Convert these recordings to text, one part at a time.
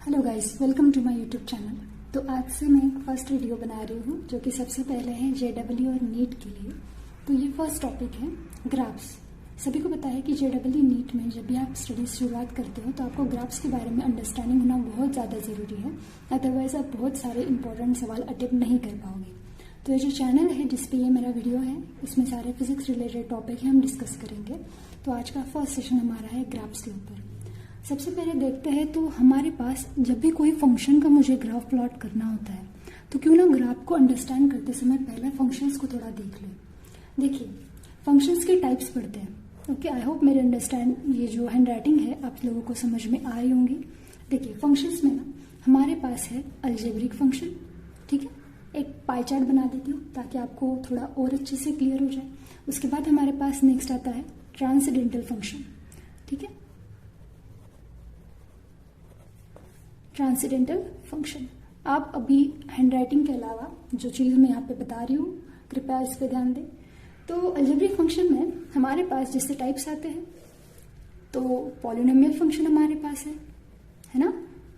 Hello guys, welcome to my YouTube channel. तो आज से मैं एक फर्स्ट वीडियो बना रही हूँ जो कि सबसे पहले है जेडब्ल्यू और नीट के लिए। तो ये फर्स्ट टॉपिक है ग्राफ्स। सभी को पता है कि जेडब्ल्यू नीट में जब भी आप स्टडीज शुरुआत करते हो तो आपको ग्राफ्स के बारे में अंडरस्टैंडिंग होना बहुत ज़्यादा ज़रूरी है, अदरवाइज आप बहुत सारे इंपॉर्टेंट सवाल अटेम्प्ट नहीं कर पाओगे। तो ये जो चैनल है जिस पे ये मेरा वीडियो है इसमें सारे फिजिक्स रिलेटेड टॉपिक है, हम डिस्कस करेंगे। तो आज का फर्स्ट सेशन हमारा है ग्राफ्स के ऊपर। सबसे पहले देखते हैं तो हमारे पास जब भी कोई फंक्शन का मुझे ग्राफ प्लॉट करना होता है तो क्यों ना ग्राफ को अंडरस्टैंड करते समय पहले फंक्शंस को थोड़ा देख लें। देखिए, फंक्शंस के टाइप्स पढ़ते हैं। ओके, आई होप मेरे अंडरस्टैंड ये जो हैंड राइटिंग है आप लोगों को समझ में आ रही होंगी। देखिए, फंक्शंस में ना हमारे पास है अलजेब्रिक फंक्शन, ठीक है। एक पाई चार्ट बना देती हूँ ताकि आपको थोड़ा और अच्छे से क्लियर हो जाए। उसके बाद हमारे पास नेक्स्ट आता है ट्रांसेंडेंटल फंक्शन, ठीक है। ट्रांसेंडेंटल फंक्शन, आप अभी हैंडराइटिंग के अलावा जो चीज़ मैं यहाँ पे बता रही हूँ कृपया इस पे ध्यान दें। तो अलजेब्रिक फंक्शन में हमारे पास जैसे टाइप्स आते हैं तो पॉलिनोमियल फंक्शन हमारे पास है ना,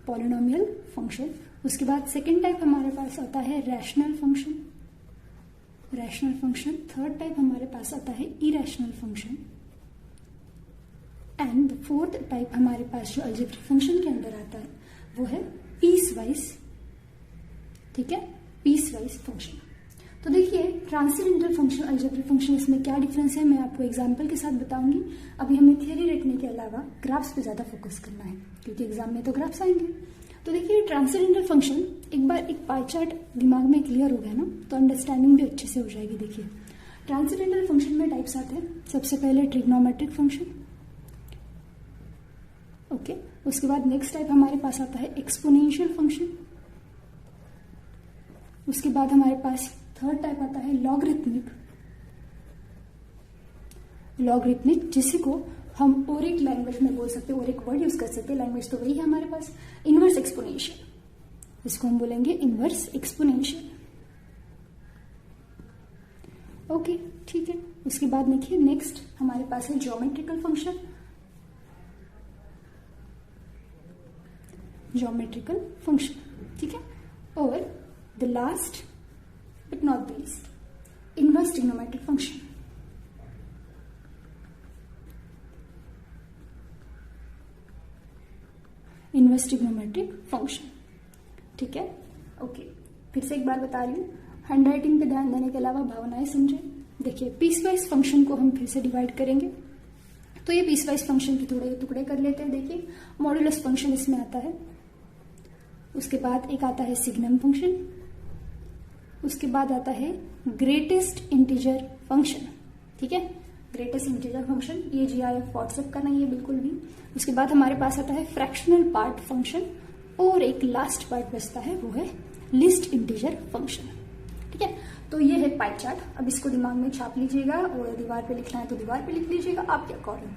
पॉलिनोमियल फंक्शन। उसके बाद सेकेंड टाइप हमारे पास आता है rational function, rational function. Third type हमारे पास आता है irrational function and the fourth type हमारे पास जो अलजेब्रिक फंक्शन के अंदर आता है वो है पीस वाइज, ठीक है, पीस वाइज फंक्शन। तो देखिए, ट्रांसेंडेंटल फंक्शन, अलजेब्रिक फंक्शन, इसमें क्या डिफरेंस है मैं आपको एग्जांपल के साथ बताऊंगी। अभी हमें थियरी रखने के अलावा ग्राफ्स पे ज्यादा फोकस करना है क्योंकि एग्जाम में तो ग्राफ्स आएंगे। तो देखिए, ट्रांसेंडेंटल फंक्शन, एक बार एक पाई चार्ट दिमाग में क्लियर हो गया ना तो अंडरस्टैंडिंग भी अच्छे से हो जाएगी। देखिए, ट्रांसेंडेंटल फंक्शन में टाइप्स आते हैं। सबसे पहले ट्रिग्नोमेट्रिक फंक्शन, ओके। उसके बाद नेक्स्ट टाइप हमारे पास आता है एक्सपोनेंशियल फंक्शन। उसके बाद हमारे पास थर्ड टाइप आता है लॉगरिथमिक, लॉगरिथमिक जिसे को हम और एक लैंग्वेज में बोल सकते हैं और एक वर्ड यूज कर सकते हैं, लैंग्वेज तो वही है हमारे पास, इनवर्स एक्सपोनेंशियल, इसको हम बोलेंगे इनवर्स एक्सपोनेंशियल। ओके, ठीक है। उसके बाद देखिए नेक्स्ट हमारे पास है ज्योमेट्रिकल फंक्शन, ज्योमेट्रिकल फंक्शन, ठीक है। और the last but not the least, inverse trigonometric function. Inverse trigonometric function, ठीक है। ओके, फिर से एक बार बता रही हूँ, हैंडराइटिंग पे ध्यान देने के अलावा भावनाएं समझें। देखिए, पीसवाइज फंक्शन को हम फिर से डिवाइड करेंगे तो ये पीसवाइज फंक्शन के थोड़े टुकड़े कर लेते हैं। देखिए, मॉड्यूलस फंक्शन इसमें आता है। उसके बाद एक आता है सिग्नम फंक्शन। उसके बाद आता है ग्रेटेस्ट इंटीजर फंक्शन, ठीक है, ग्रेटेस्ट इंटीजर फंक्शन। ये GIF व्हाट्सएप का नहीं है बिल्कुल भी। उसके बाद हमारे पास आता है फ्रैक्शनल पार्ट फंक्शन और एक लास्ट पार्ट बचता है वो है लिस्ट इंटीजर फंक्शन, ठीक है। तो ये है पाई चार्ट। अब इसको दिमाग में छाप लीजिएगा और दीवार पे लिखना है तो दीवार पे लिख लीजिएगा आपके अकॉर्डिंग।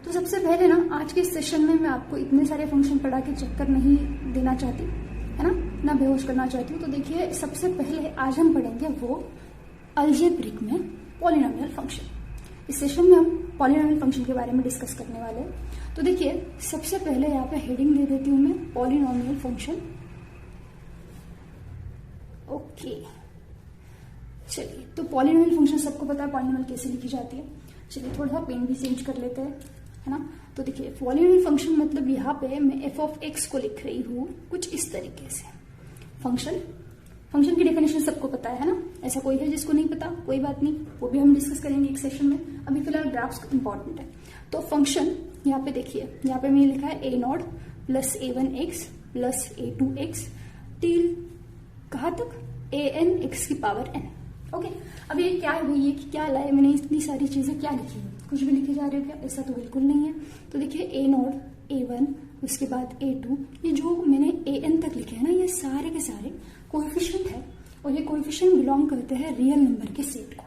तो सबसे पहले ना आज के सेशन में मैं आपको इतने सारे फंक्शन पढ़ा के चक्कर नहीं देना चाहती, है ना बेहोश करना चाहती हूँ। तो देखिए, सबसे पहले आज हम पढ़ेंगे वो अलजेब्रिक में पॉलिनोमियल फंक्शन। इस सेशन में हम पॉलिनोमियल फंक्शन के बारे में डिस्कस करने वाले हैं। तो देखिए, सबसे पहले यहाँ पे हेडिंग दे देती हूँ मैं पॉलिनोमियल फंक्शन। ओके, चलिए, तो पॉलिनोमियल फंक्शन सबको पता है पॉलिनोमियल कैसे लिखी जाती है। चलिए थोड़ा सा पेन भी चेंज कर लेते हैं, है ना। तो देखिए, पॉलिनोमियल फंक्शन मतलब यहाँ पे मैं f(x) को लिख रही हूँ कुछ इस तरीके से। फंक्शन की डेफिनेशन सबको पता है ना, ऐसा कोई है जिसको नहीं पता, कोई बात नहीं, वो भी हम डिस्कस करेंगे एक सेशन में। अभी फिलहाल ग्राफ्स इंपॉर्टेंट है। तो फंक्शन यहाँ पे देखिए, यहाँ पे मैंने लिखा है a0 plus a1x plus a2x till कहाँ तक an(x) की पावर n। ओके, अब ये क्या है भाई, ये क्या लाए मैंने इतनी सारी चीजें क्या लिखी है, कुछ भी लिखे जा रहे हो क्या? ऐसा तो बिल्कुल नहीं है। तो देखिए, a0 a1 उसके बाद a2, ये जो मैंने an तक लिखे हैं ना ये सारे के सारे कोएफिशिएंट है और ये कोएफिशिएंट बिलोंग करते हैं रियल नंबर के सेट को,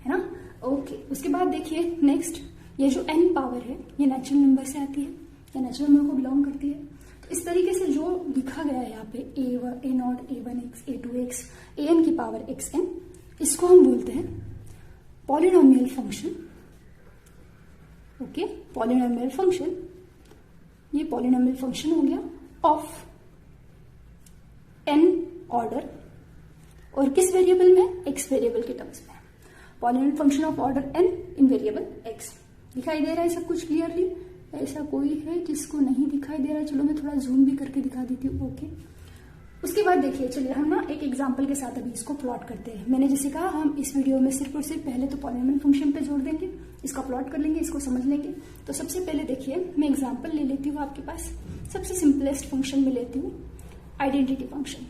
है ना। ओके, उसके बाद देखिए नेक्स्ट, ये जो n पावर है ये नेचुरल नंबर से आती है, ये नेचुरल नंबर को बिलोंग करती है। तो इस तरीके से जो लिखा गया है यहाँ पे a0 a1x a2x an की पावर xn, इसको हम बोलते हैं polynomial function. Okay, polynomial function, ये पॉलिनोमियल फंक्शन हो गया ऑफ n ऑर्डर और किस वेरिएबल में, x वेरिएबल के टर्म्स में। Polynomial function of order n in variable x। दिखाई दे रहा है सब कुछ क्लियरली? ऐसा कोई है जिसको नहीं दिखाई दे रहा है? चलो मैं थोड़ा जूम भी करके दिखा देती हूँ। ओके, उसके बाद देखिए, चलिए हम ना एक एग्जांपल के साथ अभी इसको प्लॉट करते हैं। मैंने जैसे कहा, हम इस वीडियो में सिर्फ और सिर्फ पहले तो पॉलिनोमियल फंक्शन पे जोड़ देंगे, इसका प्लॉट कर लेंगे, इसको समझ लेंगे। तो सबसे पहले देखिए, मैं एग्जांपल ले लेती हूँ आपके पास। सबसे सिंपलेस्ट फंक्शन में लेती हूँ identity function,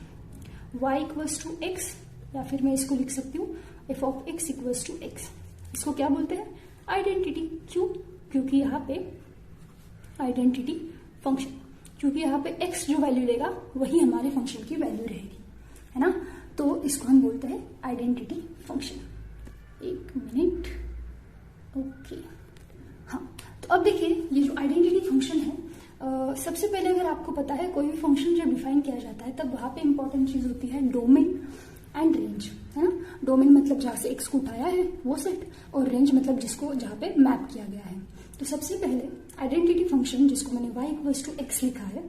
y equals to x, या फिर मैं इसको लिख सकती हूँ f of x equals to x। इसको क्या बोलते हैं? आइडेंटिटी। क्यों? क्योंकि यहाँ पे आइडेंटिटी फंक्शन, क्योंकि यहाँ पे x जो वैल्यू लेगा वही हमारे फंक्शन की वैल्यू रहेगी, है ना। तो इसको हम बोलते हैं आइडेंटिटी फंक्शन। एक मिनट, ओके, हाँ। तो अब देखिए, ये जो आइडेंटिटी फंक्शन है, सबसे पहले अगर आपको पता है कोई भी फंक्शन जब डिफाइन किया जाता है तब वहां पे इंपॉर्टेंट चीज होती है डोमेन एंड रेंज, है ना। डोमेन मतलब जहां से x को उठाया है वो सेट, और रेंज मतलब जिसको जहां पे मैप किया गया है। तो सबसे पहले आइडेंटिटी फंक्शन, जिसको मैंने y इक्वल्स टू x लिखा है,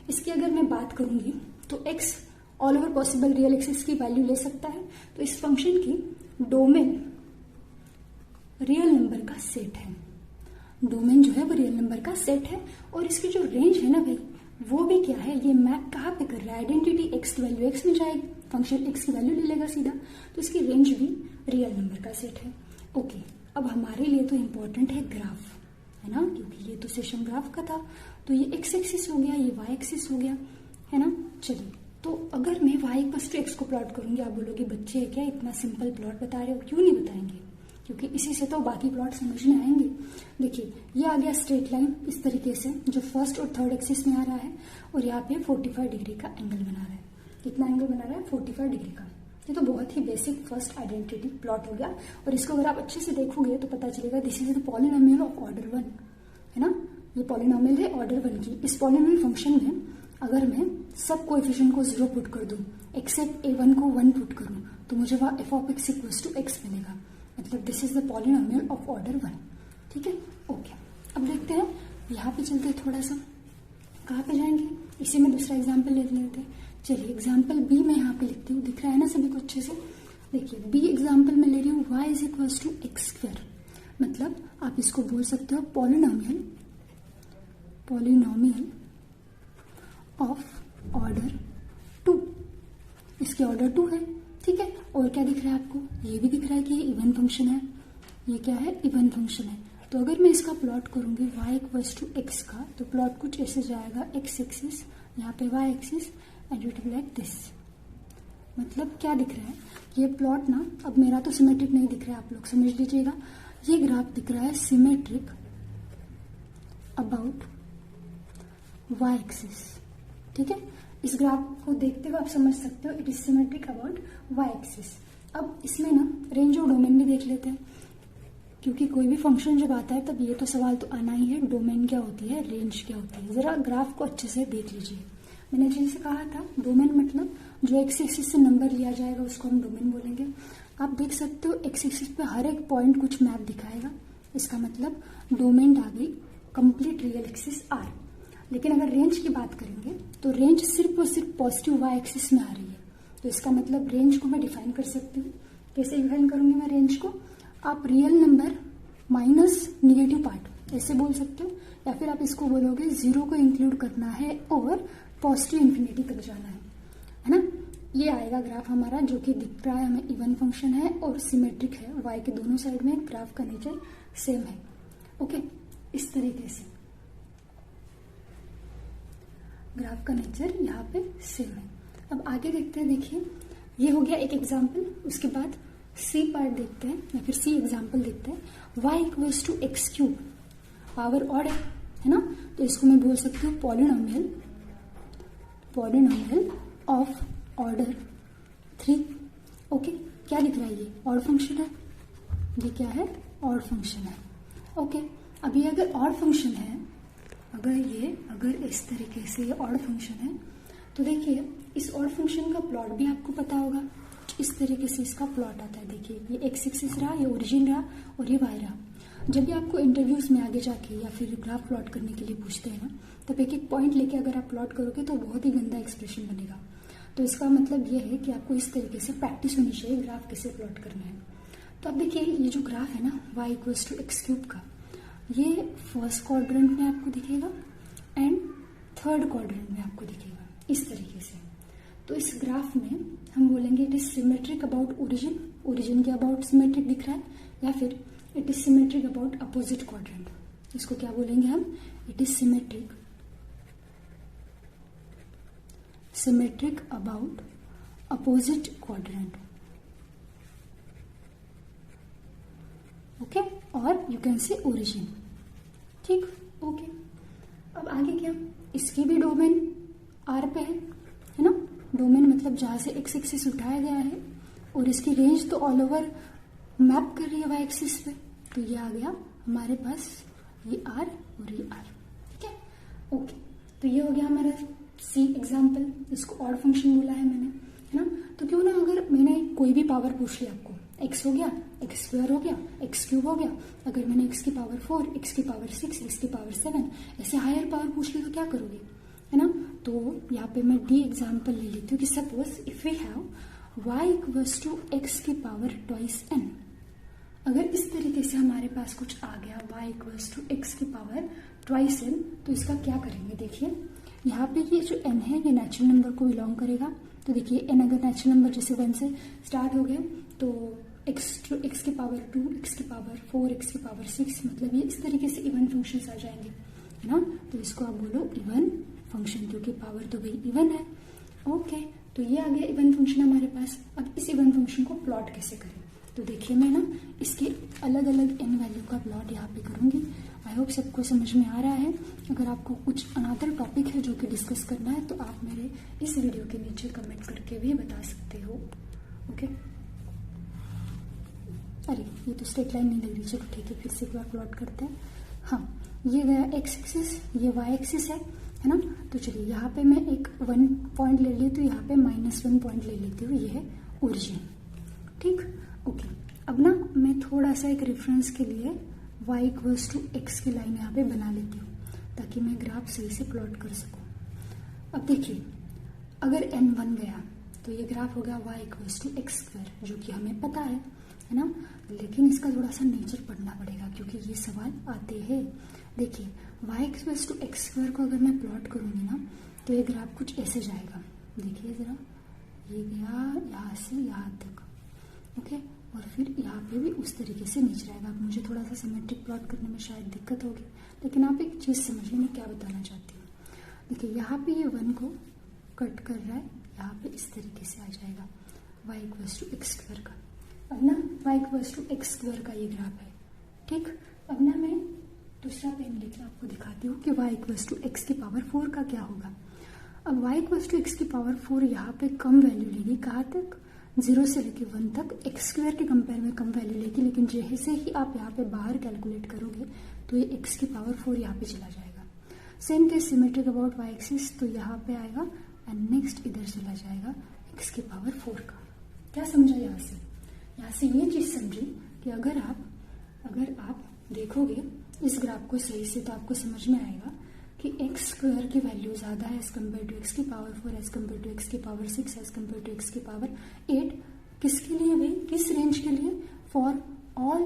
इसकी अगर मैं बात करूंगी तो x all over possible real axis की वैल्यू ले सकता है। तो इस फंक्शन की डोमेन रियल नंबर का सेट है। डोमेन जो है वो रियल नंबर का सेट है, और इसकी जो रेंज है ना भाई, वो भी क्या है, ये मैप कहाँ पे कर रहा है, आइडेंटिटी x की वैल्यू x में जाएगी, फंक्शन x की वैल्यू ले लेगा सीधा, तो इसकी रेंज भी रियल नंबर का सेट है। ओके, अब हमारे लिए तो इम्पोर्टेंट है ग्राफ, है ना, क्योंकि ये तो सेशन ग्राफ का था। तो ये x एक्सिस हो गया, ये y एक्सिस हो गया, है ना। चलिए, तो अगर मैं y इक्वल्स टू x को प्लॉट करूंगी, आप बोलोगे बच्चे क्या इतना सिंपल प्लॉट बता रहे हो? क्यों नहीं बताएंगे, क्योंकि इसी से तो बाकी प्लॉट समझ में आएंगे। देखिए, ये आ गया स्ट्रेट लाइन इस तरीके से, जो फर्स्ट और थर्ड एक्सिस में आ रहा है, और यहाँ पे 45 डिग्री का एंगल बना रहा है। कितना एंगल बना रहा है? 45 डिग्री का। ये तो बहुत ही बेसिक फर्स्ट आइडेंटिटी प्लॉट हो गया, और इसको अगर आप अच्छे से देखोगे तो पता चलेगा this is the polynomial of order 1, है ना। ये पॉलिनोमियल है ऑर्डर 1 की। इस पॉलिनोमियल फंक्शन में अगर मैं सब कोएफिशिएंट को 0 पुट कर दूं, एक्सेप्ट a1 को 1 पुट करूं, तो मुझे वहां f of x equals to x मिलेगा। मतलब this is the polynomial of order 1। ठीक है, ओके। अब देखते हैं, यहाँ पे चलते हैं थोड़ा सा, कहाँ पे जाएंगे, इसी में दूसरा एग्जाम्पल ले लेते हैं। चलिए, एग्जाम्पल बी मैं यहाँ पे लिखती हूँ, दिख रहा है ना सभी को अच्छे से? देखिए, बी एग्जाम्पल में ले रही हूँ y is equals to x square. मतलब आप इसको बोल सकते हो पॉलिनोमियल ऑफ ऑर्डर 2। इसके ऑर्डर 2 है, ठीक है। और क्या दिख रहा है आपको? ये भी दिख रहा है कि ये इवन फंक्शन है। ये क्या है? इवन फंक्शन है। तो अगर मैं इसका प्लॉट करूंगी y इक्वल्स टू एक्स का, तो प्लॉट कुछ ऐसे जाएगा, x एक्सिस, यहाँ पे y axis, and it will like this. मतलब क्या दिख रहा है? ये प्लॉट ना, अब मेरा तो सिमेट्रिक नहीं दिख रहा है, आप लोग समझ लीजिएगा। ये ग्राफ दिख रहा है सिमेट्रिक अबाउट y एक्सिस, ठीक है। इस ग्राफ को देखते हुए आप समझ सकते हो it is symmetric about y axis. अब इसमें ना रेंज और डोमेन भी देख लेते हैं, क्योंकि कोई भी फंक्शन जब आता है तब ये तो सवाल तो आना ही है, डोमेन क्या होती है, रेंज क्या होती है। जरा ग्राफ को अच्छे से देख लीजिए। मैंने जैसे कहा था, डोमेन मतलब जो एक्स एक्सिस से नंबर लिया जाएगा उसको हम डोमेन बोलेंगे। आप देख सकते हो एक्स एक्सिस पे हर एक पॉइंट कुछ मैप दिखाएगा, इसका मतलब डोमेन आ गई कंप्लीट रियल एक्सिस आर। लेकिन अगर रेंज की बात करेंगे तो रेंज सिर्फ और सिर्फ पॉजिटिव वाई एक्सिस में आ रही है। तो इसका मतलब रेंज को मैं डिफाइन कर सकती हूँ। कैसे डिफाइन करूंगी मैं रेंज को? आप real number minus negative part ऐसे बोल सकते हो, या फिर आप इसको बोलोगे 0 को इंक्लूड करना है और पॉजिटिव इन्फिनिटी तक जाना है ना। ये आएगा ग्राफ हमारा, जो कि दिख रहा है हमें इवन फंक्शन है और सिमेट्रिक है, वाई के दोनों साइड में ग्राफ का नेचर सेम है। ओके, इस तरीके से ग्राफ का नेचर यहाँ पे सेम है। अब आगे देखते हैं। देखिए, ये हो गया एक एग्जाम्पल। उसके बाद सी पार्ट देखते हैं, या फिर सी एग्जाम्पल देखते हैं। y equals to x cube, power odd है ना, तो इसको मैं बोल सकती हूँ पॉलिनोमियल ऑफ ऑर्डर 3। ओके, क्या दिख रहा है? ये ऑड फंक्शन है। ये क्या है? ऑड फंक्शन है। ओके, अब ये अगर ऑड फंक्शन है, अगर इस तरीके से ये ऑड फंक्शन है, तो देखिए इस ऑड फंक्शन का प्लॉट भी आपको पता होगा। इस तरीके से इसका प्लॉट आता है। देखिए, ये एक्स एक्सिस रहा, ये ओरिजिन रहा और ये वाई रहा। जब भी आपको इंटरव्यूज में आगे जाके या फिर ग्राफ प्लॉट करने के लिए पूछते हैं ना, तब एक एक पॉइंट लेके अगर आप प्लॉट करोगे तो बहुत ही गंदा एक्सप्रेशन बनेगा। तो इसका मतलब ये है कि आपको इस तरीके से प्रैक्टिस होनी चाहिए ग्राफ कैसे प्लॉट करना है। तो अब देखिए ये जो ग्राफ है ना y equals to x cube का, ये फर्स्ट क्वाड्रेंट में आपको दिखेगा एंड थर्ड क्वाड्रेंट में आपको दिखेगा इस तरीके से। तो इस ग्राफ में हम बोलेंगे it is symmetric about origin, origin के अबाउट सिमेट्रिक दिख रहा है, या फिर it is symmetric about opposite quadrant. इसको क्या बोलेंगे हम, it is symmetric about opposite quadrant. Okay, और यू कैन से ओरिजिन। ठीक, ओके। अब आगे क्या, इसकी भी डोमेन आर पे है ना, डोमेन मतलब जहां से एक्स एक्सिस उठाया गया है, और इसकी रेंज तो ऑल ओवर मैप कर रही है वाई एक्सिस पे। तो ये आ गया हमारे पास ये आर और ये आर। ठीक है, ओके। तो ये हो गया हमारा सी एग्जाम्पल, इसको ऑड फंक्शन बोला है मैंने, है ना। तो क्यों ना अगर मैंने कोई भी पावर पूछ लिया आपको, एक्स हो गया, एक्स स्क्वायर हो गया, एक्स क्यूब हो गया, अगर मैंने एक्स की पावर 4, एक्स की पावर 6, एक्स की पावर 7 ऐसे हायर पावर पूछ ली तो क्या करोगे, है ना। तो यहाँ पे मैं डी एग्जाम्पल ले लेती हूँ कि suppose if we have y equals to x की पावर ट्वाइस एन। अगर इस तरीके से हमारे पास कुछ आ गया y इक्वल्स टू एक्स की पावर ट्वाइस एन, तो इसका क्या करेंगे, देखिए यहाँ पे ये जो n है ये नेचुरल नंबर को बिलोंग करेगा। तो देखिए n अगर नेचुरल नंबर जैसे 1 से स्टार्ट हो गए तो x की पावर 2, x की पावर 4, x की पावर 6, मतलब ये इस तरीके से इवन फंक्शंस आ जाएंगे, है ना। तो इसको आप बोलो इवन फंक्शन, क्योंकि पावर तो भाई इवन है। ओके, तो ये आ गया इवन फंक्शन हमारे पास। अब इस इवन फंक्शन को प्लॉट कैसे करें, तो देखिए मैं ना इसके अलग अलग n वैल्यू का प्लॉट यहाँ पे करूँगी। आई होप सबको समझ में आ रहा है। अगर आपको कुछ अनदर टॉपिक है जो कि डिस्कस करना है तो आप मेरे इस वीडियो के नीचे कमेंट करके भी बता सकते हो। ओके, अरे ये तो स्ट्रेट लाइन नहीं लग रही, चलो ठीक है फिर से एक बार प्लॉट करते हैं। हाँ, ये गया एक्स एक्सिस, ये वाई एक्सिस है ना। तो चलिए यहाँ पे मैं एक 1 पॉइंट ले लेती हूँ, यहाँ पे -1 पॉइंट ले लेती हूँ, ये है ओरिजिन। ठीक, ओके। अब ना मैं थोड़ा सा एक रेफरेंस के लिए y इक्वल्स टू एक्स की लाइन यहाँ पे बना लेती हूँ ताकि मैं ग्राफ सही से प्लॉट कर सकूँ। अब देखिए अगर n 1 गया तो ये ग्राफ हो गया y equals to x square, जो कि हमें पता है ना। लेकिन इसका थोड़ा सा नेचर पढ़ना पड़ेगा क्योंकि ये सवाल आते हैं। देखिए y equals to x square को अगर मैं प्लॉट करूँगी ना तो ये ग्राफ कुछ ऐसे जाएगा। देखिए ज़रा, ये गया यहाँ से यहाँ तक, ओके, और फिर यहाँ पे भी उस तरीके से नीचे आएगा। अब मुझे थोड़ा सा सिमेट्रिक प्लॉट करने में शायद दिक्कत होगी, लेकिन आप एक चीज़ समझिए मैं क्या बताना चाहती हूँ। देखिए यहाँ पे ये 1 को कट कर रहा है, यहाँ पे इस तरीके से आ जाएगा y equals to x square का। अब ना y equals to x square का ये ग्राफ है। ठीक, अब ना मैं दूसरा पेन लेकर आपको दिखाती हूँ कि y इक्वल्स टू एक्स की पावर 4 का क्या होगा। अब y इक्वल्स टू एक्स की पावर 4 यहाँ पे कम वैल्यू लेगी, कहाँ तक, 0 से लेके 1 तक। एक्स स्क्वायर के कंपेयर में कम वैल्यू लेगी, लेकिन जैसे ही आप यहाँ पे बाहर कैलकुलेट करोगे तो ये x की पावर 4 यहाँ पे चला जाएगा। Same case symmetric about y axis, तो यहाँ पे आएगा एंड नेक्स्ट इधर चला जाएगा x की पावर 4 का। क्या समझा यहाँ से ये चीज़ समझी कि अगर आप देखोगे इस ग्राफ को सही से तो आपको समझ में आएगा कि एक्स स्क्वायर की वैल्यू ज़्यादा है एज कम्पेयर टू एक्स की power 4, as compare to x की power 6, as compare to x की पावर 8। किसके लिए भाई, किस रेंज के लिए, फॉर ऑल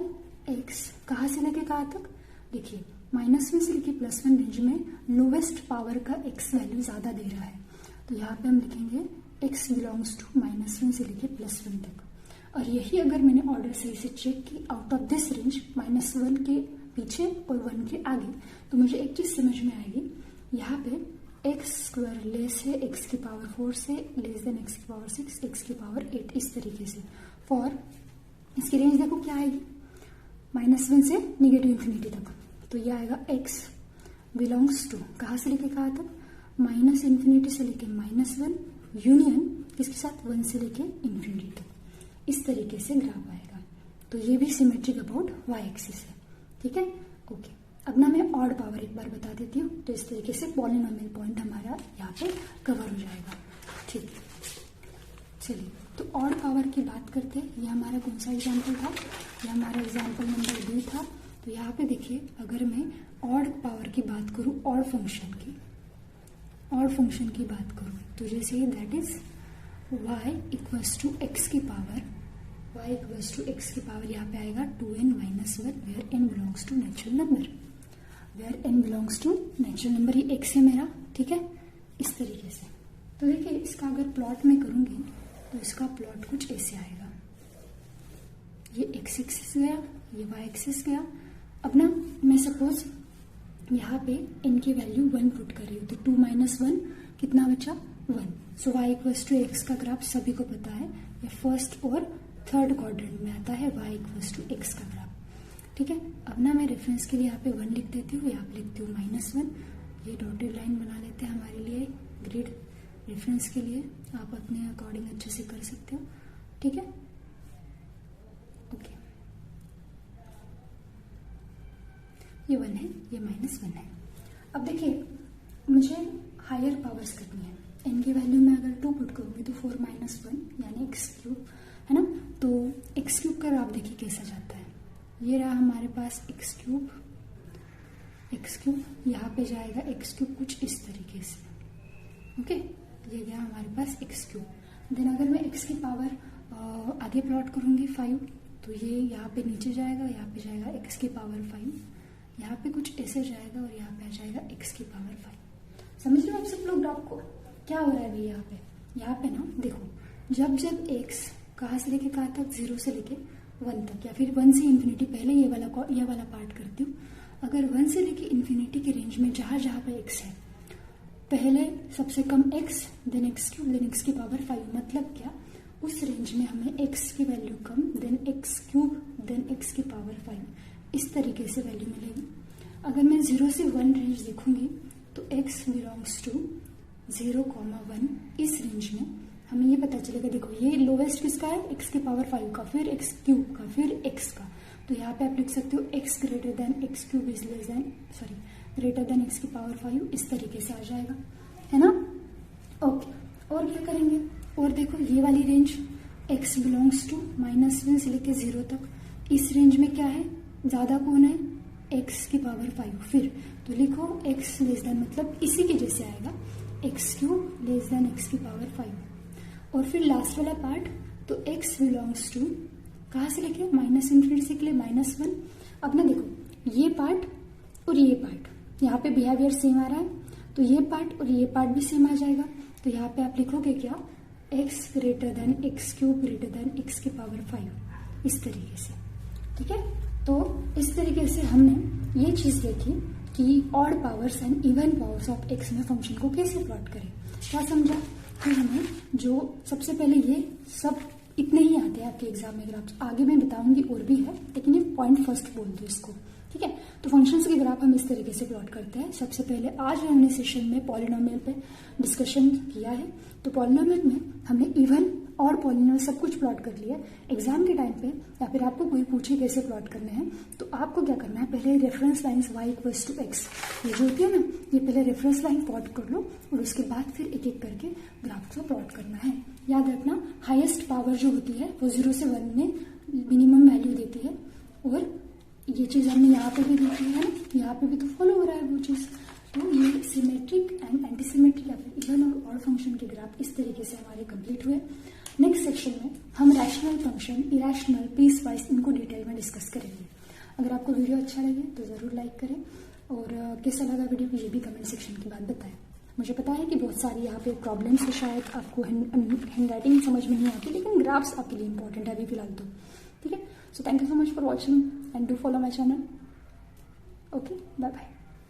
एक्स। कहाँ से लेके कहाँ तक, देखिए -1 से लेके +1 रेंज में लोवेस्ट पावर का एक्स वैल्यू ज़्यादा दे रहा है। तो यहाँ पे हम लिखेंगे एक्स बिलोंग्स टू -1 से लेके +1 तक। और यही अगर मैंने ऑर्डर सही से चेक की आउट ऑफ दिस रेंज -1 के पीछे और 1 के आगे, तो मुझे एक चीज़ समझ में आएगी, यहाँ पे एक्स स्क्वायर लेस है एक्स की पावर 4 से, लेस देन एक्स की पावर 6, एक्स की पावर 8, इस तरीके से। फॉर इसकी रेंज देखो क्या आएगी, -1 से -∞ तक। तो ये आएगा एक्स बिलोंग्स टू, कहाँ से लेके कहाँ तक, -∞ से लेके -1 यूनियन किसके साथ, 1 से लेके ∞ तक। इस तरीके से ग्राफ आएगा। तो ये भी सिमेट्रिक अबाउट वाई एक्सिस है। ठीक है, ओके। अब ना मैं ऑड पावर एक बार बता देती हूँ, तो इस तरीके से पॉलिनोमियल पॉइंट हमारा यहाँ पे कवर हो जाएगा। ठीक, चलिए तो ऑड पावर की बात करते हैं। ये हमारा कौन सा एग्जाम्पल था, ये हमारा एग्जाम्पल नंबर 2 था। तो यहाँ पे देखिए अगर मैं ऑड पावर की बात करूँ, ऑड फंक्शन की बात करूँ, तो जैसे that is y equals to x की पावर यहाँ पे आएगा 2n minus 1 where n belongs to natural number, ये x है मेरा, ठीक है, इस तरीके से। तो देखिए इसका अगर प्लॉट मैं करूंगी तो इसका प्लॉट कुछ ऐसे आएगा, ये x एक्सिस गया, ये y एक्सिस गया। अब ना मैं सपोज यहाँ पे n की वैल्यू 1 पुट कर रही हूँ, तो 2 माइनस 1 कितना बचा, 1। सो y इक्वल्स टू एक्स का ग्राफ सभी को पता है, ये फर्स्ट और थर्ड क्वाड्रेंट में आता है, y इक्वल्स टू एक्स का ग्राफ, ठीक है। अब ना मैं रेफरेंस के लिए यहाँ पे 1 लिख देती हूँ, यहाँ पे लिखती हूँ -1, ये डॉटेड लाइन बना लेते हैं हमारे लिए ग्रिड रेफरेंस के लिए, आप अपने अकॉर्डिंग अच्छे से कर सकते हो, ठीक है, ओके। ये 1 है, ये -1 है। अब देखिए मुझे हायर पावर्स करनी है, n की वैल्यू में अगर 2 पुट करूँगी तो 4 माइनस 1 यानी x³ है ना, तो x³ का ग्राफ देखिए कैसा जाता है, ये रहा हमारे पास x³, यहाँ पे जाएगा x³ कुछ इस तरीके से, ओके, ये गया हमारे पास x³। देन अगर मैं x की पावर आगे प्लॉट करूँगी 5, तो ये यहाँ पे नीचे जाएगा, यहाँ पे जाएगा x की पावर 5, यहाँ पे कुछ ऐसे जाएगा और यहाँ पे आ जाएगा x की पावर 5। समझ लो आप सब लोग ग्राफ को क्या हो रहा है भाई, यहाँ पे ना देखो, जब x कहाँ से लेके कहाँ तक, 0 से लेके 1 तक, या फिर 1 से इन्फिनिटी, पहले ये वाला पार्ट करती हूँ। अगर 1 से लेके इन्फिनिटी के रेंज में जहाँ पे x है, पहले सबसे कम x, then x³, then x की पावर 5, मतलब क्या, उस रेंज में हमें x की वैल्यू कम, देन x³, देन x की पावर 5, इस तरीके से वैल्यू मिलेगी। अगर मैं 0 से 1 रेंज देखूंगी तो x बिलोंग्स टू 0,1, इस रेंज में हमें ये पता चलेगा, देखो ये लोवेस्ट किसका है, x की पावर 5 का, फिर x³ का, फिर x का, तो यहाँ पे आप लिख सकते हो x greater than x³ is less than, sorry, greater than x की पावर 5, इस तरीके से आ जाएगा, है ना, ओके। और क्या करेंगे, और देखो ये वाली रेंज x बिलोंग्स टू -1 से लेके 0 तक, इस रेंज में क्या है, ज्यादा कौन है, x की पावर 5, फिर तो लिखो x लेस देन, मतलब इसी के जैसे आएगा, x³ लेस देन x की पावर 5, और फिर लास्ट वाला पार्ट, तो x बिलोंग्स टू कहाँ से लेके, -∞ से के लिए -1। अब ना देखो ये पार्ट और ये पार्ट, यहाँ पे बिहेवियर सेम आ रहा है, तो ये पार्ट और ये पार्ट भी सेम आ जाएगा, तो यहाँ पे आप लिखोगे क्या, x greater than x³ greater than x की पावर 5, इस तरीके से, ठीक है। तो इस तरीके से हमने ये चीज देखी कि odd powers and even powers of x में फंक्शन को कैसे प्लॉट करें, क्या समझा। फिर हमें जो सबसे पहले, ये सब इतने ही आते हैं आपके एग्जाम में ग्राफ्स, आगे मैं बताऊंगी और भी है, लेकिन ये पॉइंट फर्स्ट बोल दो इसको, ठीक है। तो फंक्शंस के ग्राफ हम इस तरीके से प्लॉट करते हैं। सबसे पहले आज हमने सेशन में पॉलिनोमियल पे डिस्कशन किया है, तो पॉलिनोमियल में हमने इवन और पॉलिनोमियल सब कुछ प्लॉट कर लिया। एग्जाम के टाइम पे या फिर आपको कोई पूछे कैसे प्लॉट करने हैं, तो आपको क्या करना है, पहले reference lines y equals to x, ये जो होती है ना, ये पहले रेफरेंस लाइन प्लॉट कर लो और उसके बाद फिर एक एक करके ग्राफ को प्लॉट करना है। याद रखना, हाईएस्ट पावर जो होती है वो 0 से 1 में मिनिमम वैल्यू देती है, और ये चीज हमने यहाँ पे भी देखी है, यहाँ पे भी तो फॉलो हो रहा है वो चीज। तो ये सिमेट्रिक एंड एंटी सिमेट्रिक या फिर इवन और ऑड फंक्शन के ग्राफ इस तरीके से हमारे कंप्लीट हुए। नेक्स्ट सेक्शन में हम rational function, irrational, piecewise इनको डिटेल में डिस्कस करेंगे। अगर आपको वीडियो अच्छा लगे तो जरूर लाइक करें, और कैसा लगा वीडियो ये भी कमेंट सेक्शन के बाद बताएं। मुझे पता है कि बहुत सारी यहाँ पे प्रॉब्लम्स है, शायद आपको हैंड राइटिंग समझ में नहीं आती, लेकिन ग्राफ्स आपके लिए इंपॉर्टेंट है अभी फिलहाल तो, ठीक है। So thank you so much for watching and do follow my channel. Okay, bye bye.